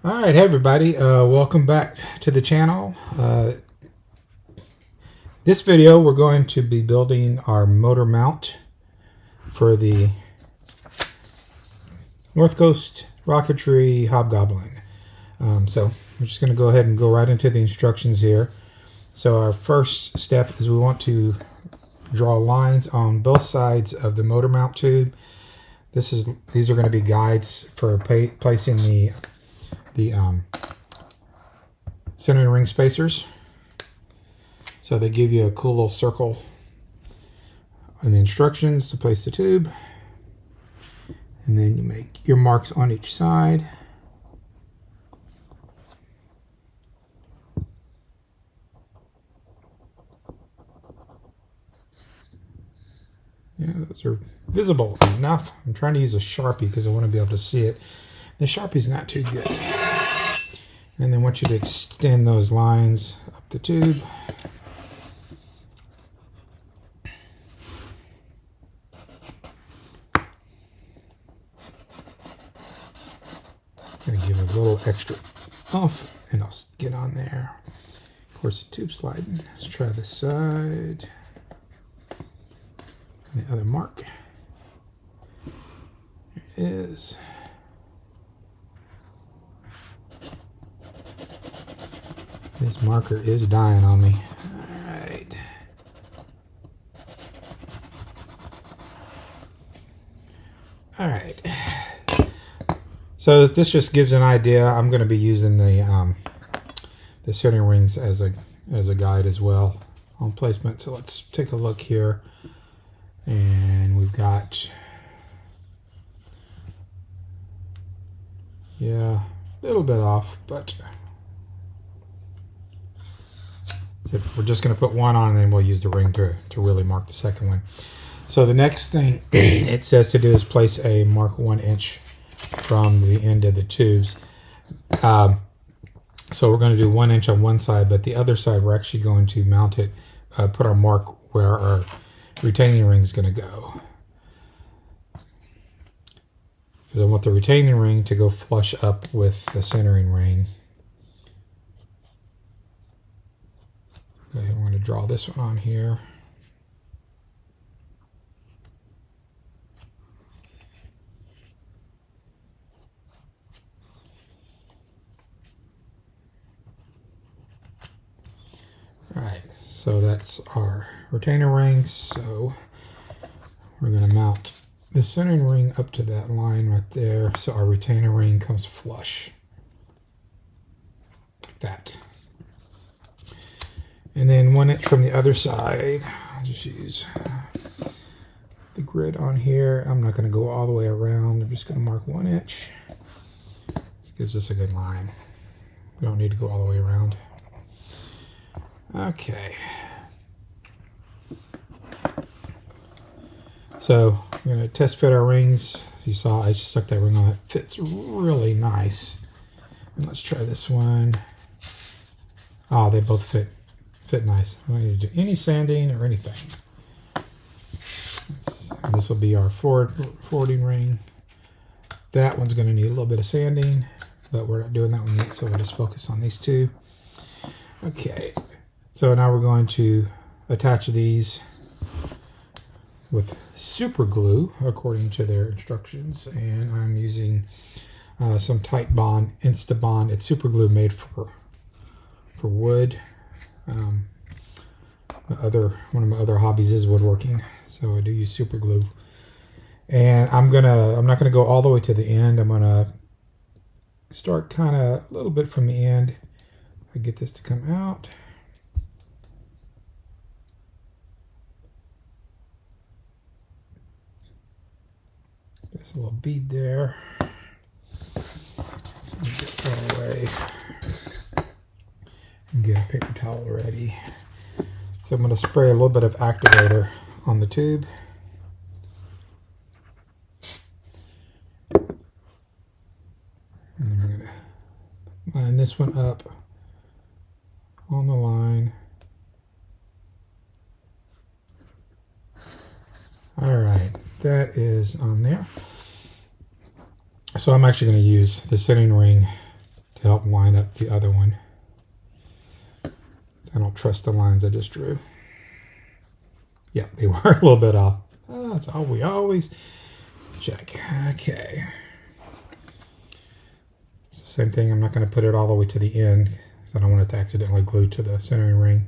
Alright, hey everybody, welcome back to the channel. This video we're going to be building our motor mount for the North Coast Rocketry Hobgoblin. So we're just going to go ahead and go right into the instructions here. So our first step is we want to draw lines on both sides of the motor mount tube. These are going to be guides for placing the centering ring spacers. So they give you a cool little circle in the instructions to place the tube, and then you make your marks on each side. Yeah, those are visible enough. I'm trying to use a Sharpie because I want to be able to see it. The Sharpie's not too good. And then I want you to extend those lines up the tube. I'm going to give it a little extra oomph, and I'll get on there. Of course, the tube's sliding. Let's try this side. And the other mark. There it is. This marker is dying on me. All right. All right. So this just gives an idea. I'm going to be using the centering rings as a guide as well on placement. So let's take a look here. And we've got, yeah, a little bit off, but so we're just going to put one on, and then we'll use the ring to really mark the second one. So the next thing it says to do is place a mark 1 inch from the end of the tubes. So we're going to do 1 inch on one side, but the other side we're actually going to mount it, put our mark where our retaining ring is going to go, because I want the retaining ring to go flush up with the centering ring. Okay, we're going to draw this one on here. All right, so that's our retainer rings. So we're going to mount the centering ring up to that line right there, so our retainer ring comes flush like that. And then 1 inch from the other side. I'll just use the grid on here. I'm not going to go all the way around. I'm just going to mark 1 inch. This gives us a good line. We don't need to go all the way around. Okay. So I'm going to test fit our rings. As you saw, I just stuck that ring on. It fits really nice. And let's try this one. Oh, they both fit nice. I don't need to do any sanding or anything. This will be our forwarding ring. That one's going to need a little bit of sanding, but we're not doing that one yet, so we'll just focus on these two. Okay, so now we're going to attach these with super glue according to their instructions, and I'm using some Tight Bond Insta Bond. It's super glue made for wood. One of my other hobbies is woodworking, so I do use super glue. And I'm not gonna go all the way to the end. I'm gonna start kind of a little bit from the end. I get this to come out. There's a little bead there. So let me get that away and get a paper towel ready. So I'm going to spray a little bit of activator on the tube. And I'm going to line this one up on the line. All right, that is on there. So I'm actually going to use the centering ring to help line up the other one. I don't trust the lines I just drew. Yeah, they were a little bit off. That's all we always check. Okay. So same thing, I'm not going to put it all the way to the end because I don't want it to accidentally glue to the centering ring.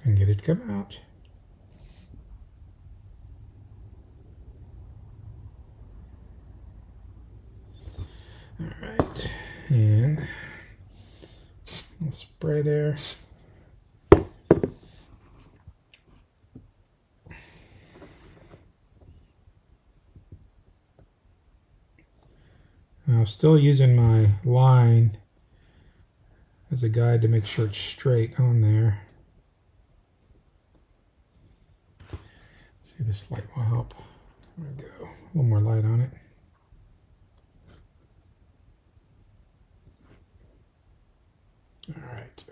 And get it to come out. Alright, and we'll spray there. I'm still using my line as a guide to make sure it's straight on there. See, this light will help. There we go. A little more light on it. All right.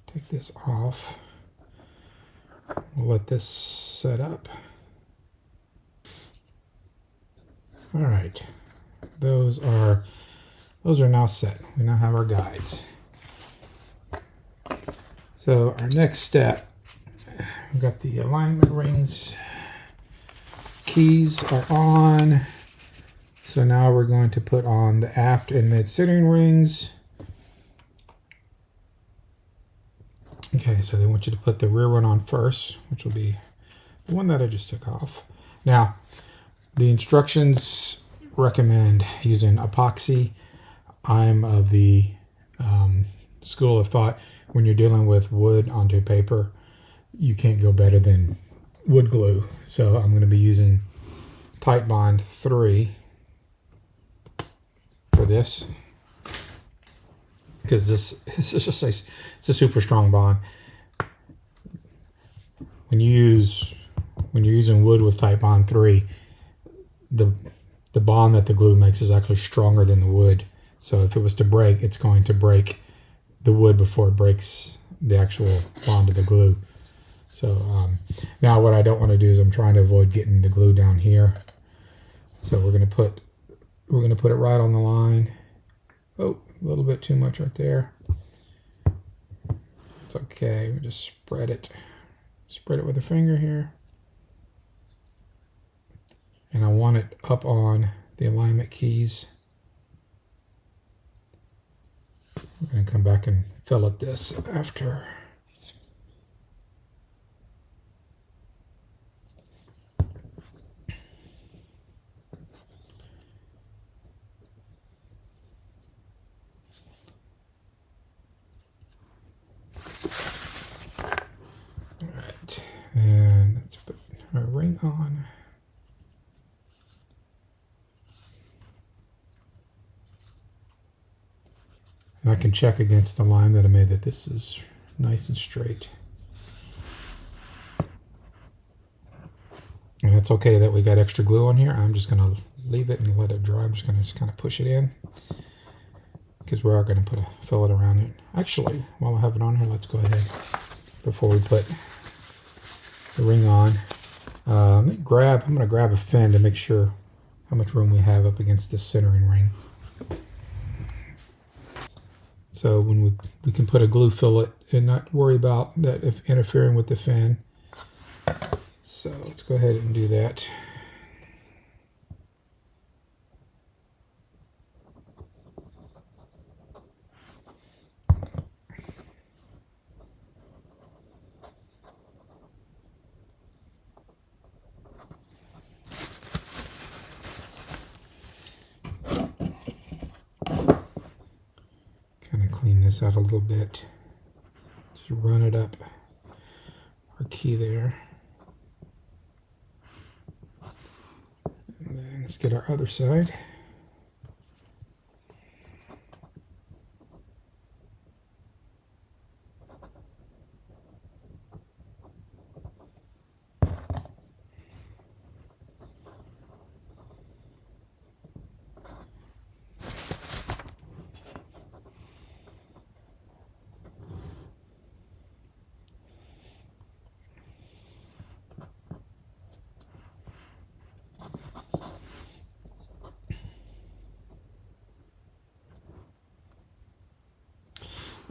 Take this off. We'll let this set up. All right. Those are now set. We now have our guides. So our next step, we've got the alignment rings. Keys are on. So now we're going to put on the aft and mid centering rings. Okay, so they want you to put the rear one on first, which will be the one that I just took off. Now, the instructions recommend using epoxy. I'm of the school of thought when you're dealing with wood onto paper, you can't go better than wood glue. So I'm going to be using Titebond 3 for this, because this is just it's a super strong bond. When you're using wood with Titebond 3, the bond that the glue makes is actually stronger than the wood. So if it was to break, it's going to break the wood before it breaks the actual bond of the glue. So now what I don't want to do is I'm trying to avoid getting the glue down here. So we're going to put it right on the line. Oh, a little bit too much right there. It's okay. We just spread it with a finger here. And I want it up on the alignment keys. I'm going to come back and fillet this after. All right, and let's put our ring on. And I can check against the line that I made that this is nice and straight. And it's okay that we got extra glue on here. I'm just going to leave it and let it dry. I'm just going to kind of push it in, because we are going to put a fillet around it. Actually, while I have it on here, let's go ahead before we put the ring on. I'm going to grab a fin to make sure how much room we have up against this centering ring. So when we can put a glue fillet and not worry about that if interfering with the fin. So let's go ahead and do that. Kind of clean this out a little bit. Just run it up our key there. And then let's get our other side.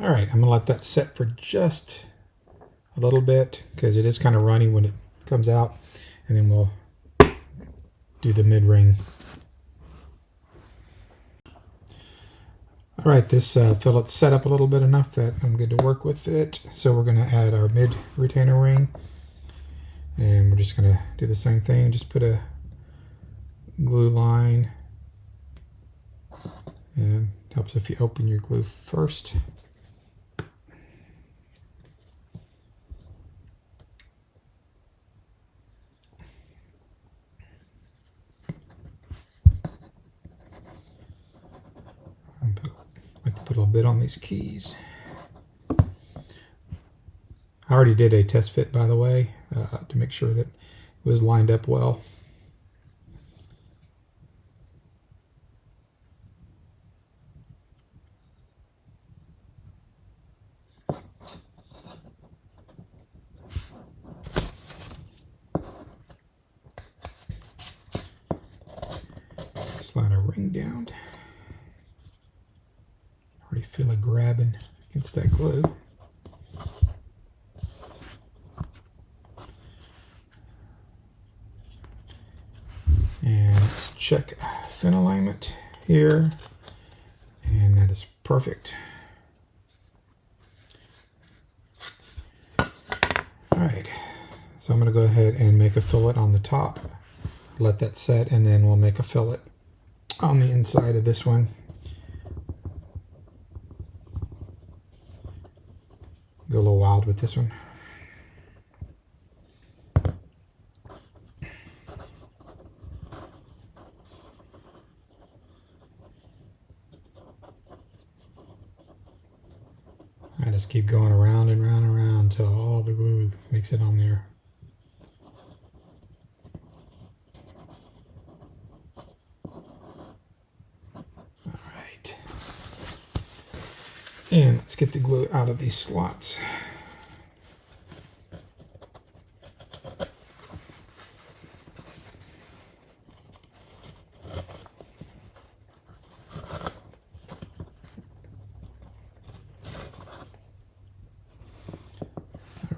All right, I'm gonna let that set for just a little bit because it is kind of runny when it comes out, and then we'll do the mid ring. All right, this fillet's set up a little bit enough that I'm good to work with it. So we're gonna add our mid retainer ring, and we're just gonna do the same thing. Just put a glue line, and it helps if you open your glue first. Put a little bit on these keys. I already did a test fit, by the way, to make sure that it was lined up well. Slide our ring down. Already feel it grabbing against that glue. And let's check fin alignment here, and that is perfect. All right, so I'm going to go ahead and make a fillet on the top, let that set, and then we'll make a fillet on the inside of this one. Go a little wild with this one. I just keep going around and around and around until all the glue makes it on there. All right. And let's get the glue out of these slots.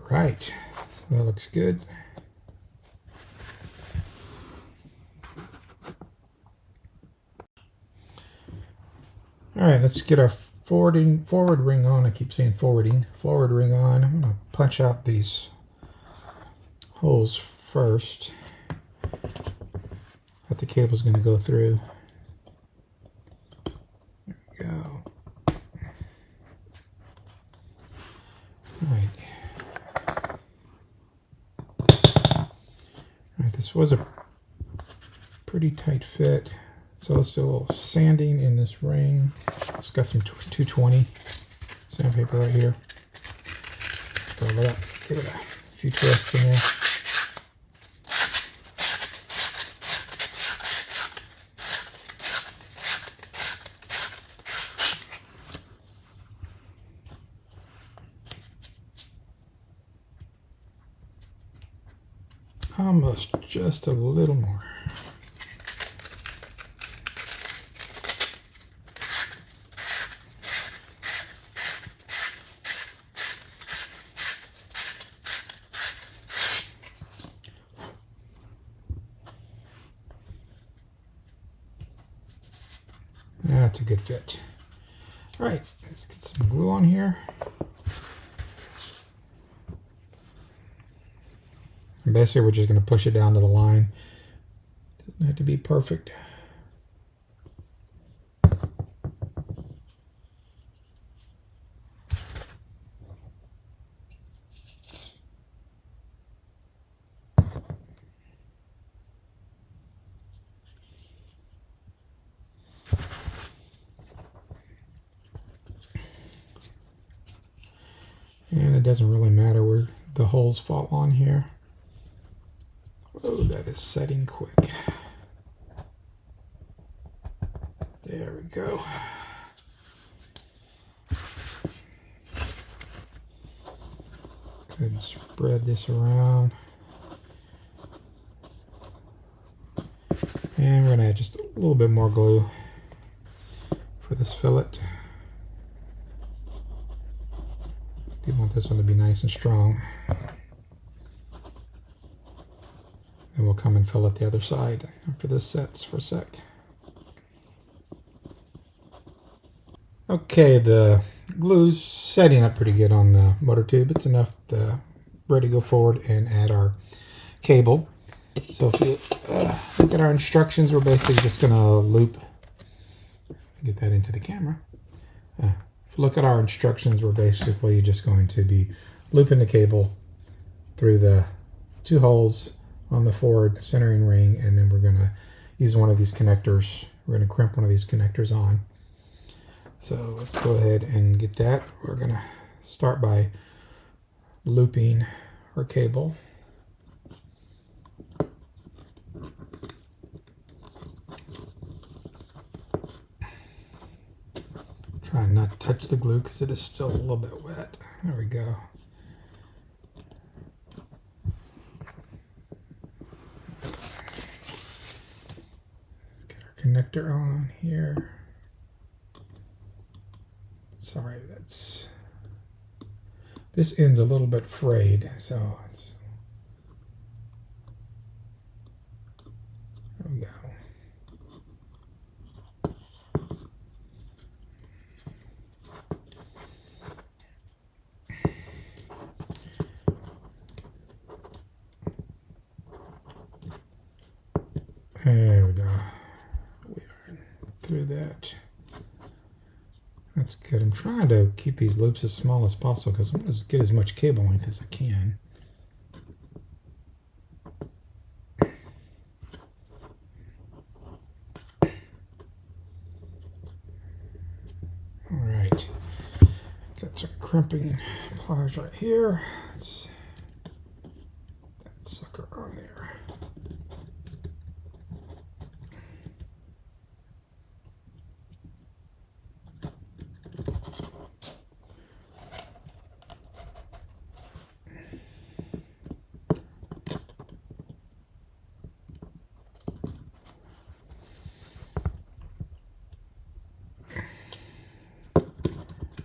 Right, so that looks good. All right, let's get our forward ring on. I keep saying forward ring on. I'm gonna punch out these holes first that the cable's gonna go through. There we go. All right. This was a pretty tight fit, so let's do a little sanding in this ring. Just got some 220 sandpaper right here. Throw it up, give it a few twists in there. Almost just a little more. That's a good fit. All right, let's get some glue on here. And basically, we're just going to push it down to the line. Doesn't have to be perfect. And it doesn't really matter where the holes fall on here. Oh, that is setting quick. There we go. Go ahead and spread this around. And we're going to add just a little bit more glue for this fillet. You want this one to be nice and strong. And we'll come and fill it the other side after this sets for a sec. Okay, the glue's setting up pretty good on the motor tube. It's enough to ready to go forward and add our cable. So if you look at our instructions, we're basically just going to loop. Get that into the camera. If you look at our instructions, we're basically just going to be looping the cable through the 2 holes on the forward centering ring, and then we're going to use one of these connectors. We're going to crimp one of these connectors on. So let's go ahead and get that. We're going to start by looping our cable. Try not to touch the glue because it is still a little bit wet. There we go. Let's get our connector on here. Sorry, this end's a little bit frayed, so there we go. There we go. We are through that. That's good. I'm trying to keep these loops as small as possible because I'm going to get as much cable length as I can. All right. Got some crimping pliers right here. Let's that sucker on there.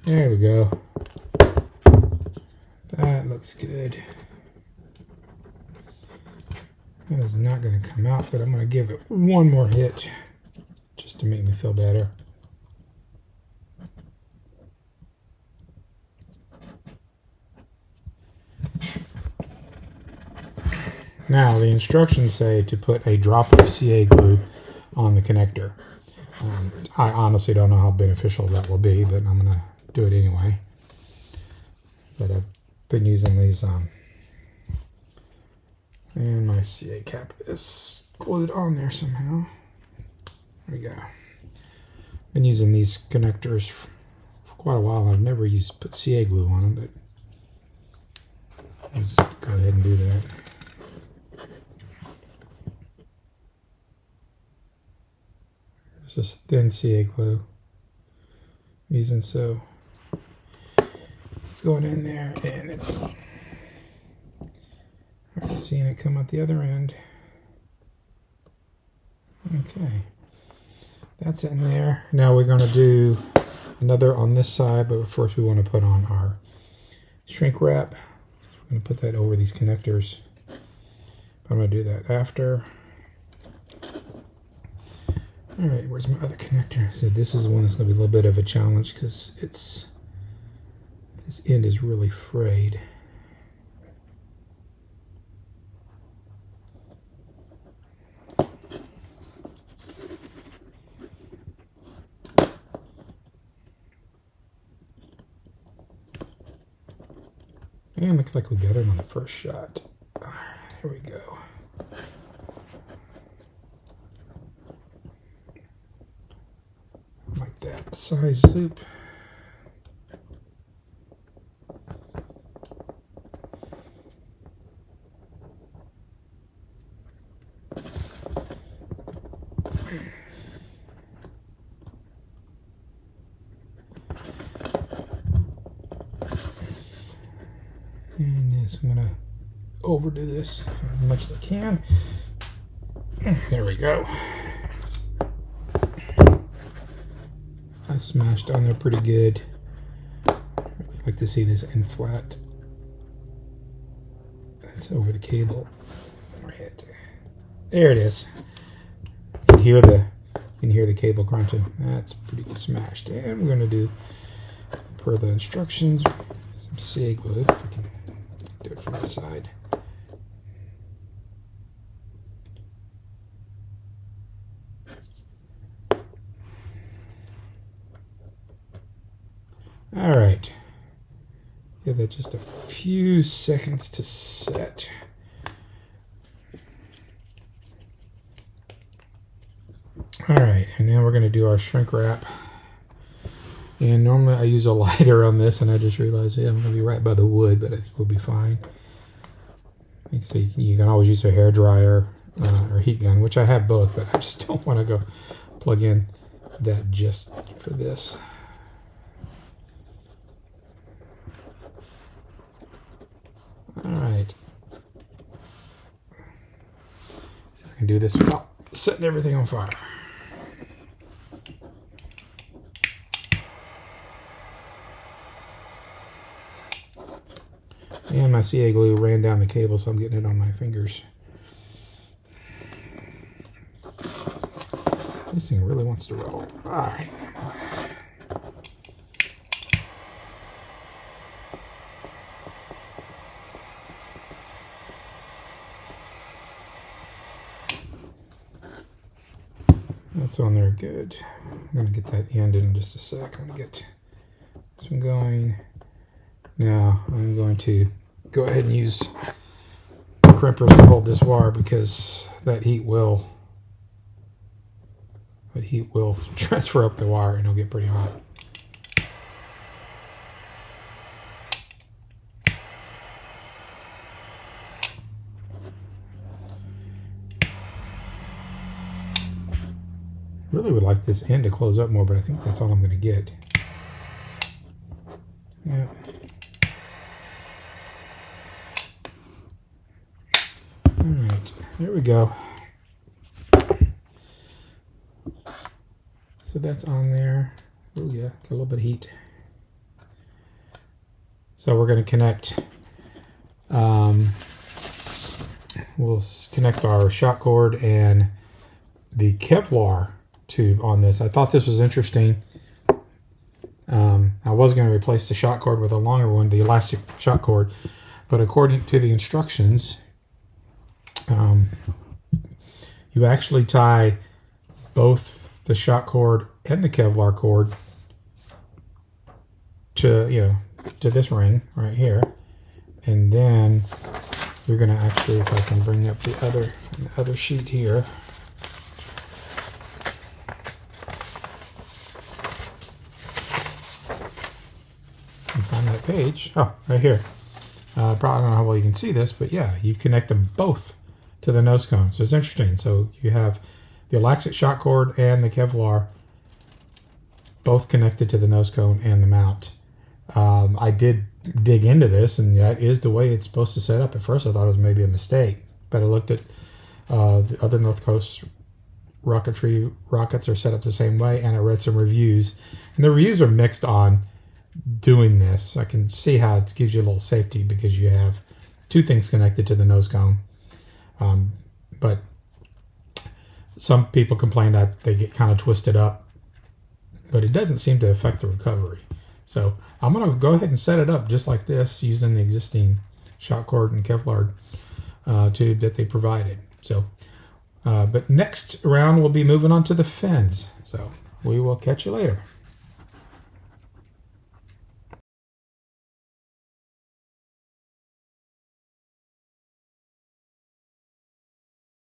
There we go. That looks good. That is not going to come out, but I'm going to give it one more hit just to make me feel better. Now, the instructions say to put a drop of CA glue on the connector. I honestly don't know how beneficial that will be, but I'm going to do it anyway. But I've been using these and my CA cap is glued on there somehow. There we go. Been using these connectors for quite a while. I've never put CA glue on them, but let's go ahead and do that. This is thin CA glue. I'm using so. It's going in there, and it's already seeing it come out the other end. Okay, that's in there. Now we're going to do another on this side, but first we want to put on our shrink wrap. So we're going to put that over these connectors. I'm going to do that after. All right, where's my other connector? So this is one that's going to be a little bit of a challenge because this end is really frayed. And looks like we got it on the first shot. Here we go. Like that size loop. And yes, I'm going to overdo this as much as I can. There we go. I smashed on there pretty good. Really like to see this end flat. That's over the cable. Right. There it is. You can hear the cable crunching. That's pretty smashed. And we're going to do, per the instructions, some CA glue. If we can do it from the side. All right. Give that just a few seconds to set. All right, and now we're going to do our shrink wrap. And normally I use a lighter on this, and I just realized, yeah, I'm going to be right by the wood, but I think we'll be fine. So you can always use a hair dryer or heat gun, which I have both, but I just don't want to go plug in that just for this. All right. I can do this without setting everything on fire. And my CA glue ran down the cable, so I'm getting it on my fingers. This thing really wants to roll. All right. That's on there good. I'm going to get that end in just a sec. I'm going to get this one going. Now I'm going to go ahead and use crimpers to hold this wire because that heat will transfer up the wire and it'll get pretty hot. Really would like this end to close up more, but I think that's all I'm going to get. Yeah. All right, there we go. So that's on there. Oh yeah, got a little bit of heat. So we're going to connect. We'll connect our shot cord and the Kevlar tube on this. I thought this was interesting. I was going to replace the shot cord with a longer one, the elastic shot cord, but according to the instructions, you actually tie both the shot cord and the Kevlar cord to this ring right here, and then you're going to actually, if I can bring up the other sheet here. Find that page. Oh, right here. Probably don't know how well you can see this, but yeah, you connect them both to the nose cone. So it's interesting. So you have the elastic shot cord and the Kevlar both connected to the nose cone and the mount. I did dig into this, and that is the way it's supposed to set up. At first I thought it was maybe a mistake, but I looked at the other North Coast Rocketry rockets are set up the same way, and I read some reviews, and the reviews are mixed on doing this. I can see how it gives you a little safety because you have two things connected to the nose cone, but some people complain that they get kind of twisted up, but it doesn't seem to affect the recovery. So I'm going to go ahead and set it up just like this using the existing shot cord and Kevlar tube that they provided. So but next round we'll be moving on to the fins, so we will catch you later.